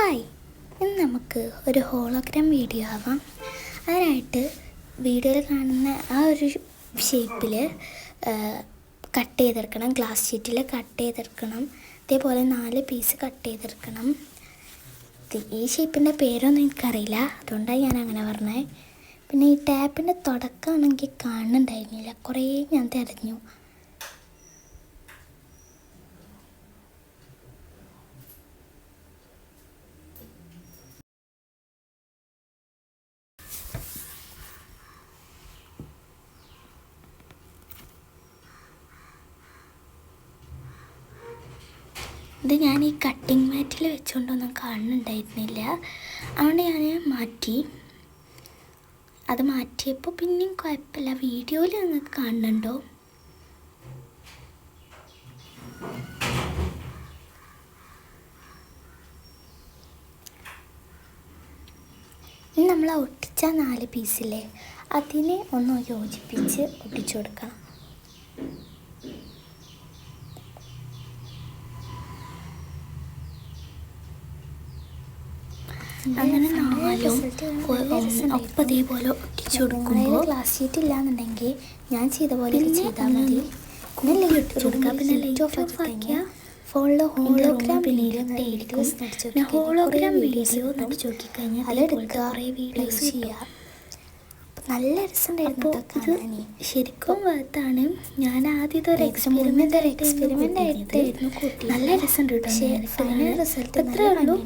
Hi, ഇന്ന് നമുക്ക് ഒരു ഹോളോഗ്രാം വീഡിയോ ആവാം. അതിനായിട്ട് വീഡിയോയിൽ കാണുന്ന ആ ഒരു ഷേപ്പിൽ കട്ട് ചെയ്തെടുക്കണം. ഗ്ലാസ് ഷീറ്റിൽ കട്ട് ചെയ്തെടുക്കണം. അതേപോലെ 4 പീസ് കട്ട് ചെയ്തെടുക്കണം. ഈ ഷേപ്പിൻ്റെ പേരൊന്നും എനിക്കറിയില്ല, അതുകൊണ്ടാണ് ഞാൻ അങ്ങനെ പറഞ്ഞത്. പിന്നെ ഈ ടാപ്പിൻ്റെ തുടക്കമാണെങ്കിൽ കാണുന്നുണ്ടായിരുന്നില്ല, കുറേ ഞാൻ തിരഞ്ഞു. ഇത് ഞാൻ ഈ കട്ടിങ് മാറ്റിൽ വെച്ചുകൊണ്ടൊന്നും കാണുന്നുണ്ടായിരുന്നില്ല, അതുകൊണ്ട് ഞാൻ മാറ്റി. അത് മാറ്റിയപ്പോൾ പിന്നെയും കുഴപ്പമില്ല. വീഡിയോയിൽ നിങ്ങൾക്ക് കാണുന്നുണ്ടോ? ഇനി നമ്മൾ ഒട്ടിച്ച 4 പീസില്ലേ, അതിനെ ഒന്ന് യോജിപ്പിച്ച് ഒട്ടിച്ചു കൊടുക്കണം. അങ്ങനെ 4 ഒപ്പം ഇതേപോലെ ഒട്ടിച്ചു കൊടുക്കുമ്പോൾ ഗ്ലാസ് ഷീറ്റ് ഇല്ലാന്നുണ്ടെങ്കിൽ ഞാൻ ചെയ്ത പോലെ ചെയ്താൽ മതി. പിന്നെ ലൈറ്റ് കൊടുക്കുക, പിന്നെ ലൈറ്റ് ഓഫ് ആക്കിയാൽ ഫോണിൽ ഹോളോഗ്രാം ഹോളോഗ്രാം വീഡിയോ നടിച്ചു നോക്കിക്കഴിഞ്ഞാൽ അതെടുക്കുക, വീഡിയോസ് ചെയ്യുക. നല്ല രസമുണ്ടായിരുന്നു കാണാൻ. ശരിക്കും വർത്താണ്. ഞാൻ ആദ്യം ഇതൊരു എക്സ്പെരിമെൻ്റ് ആയിട്ടായിരുന്നു കൂട്ടി. നല്ല രസമുണ്ട് കേട്ടോ. ഫൈനൽ റിസൾട്ട് എത്ര ഉള്ളൂ.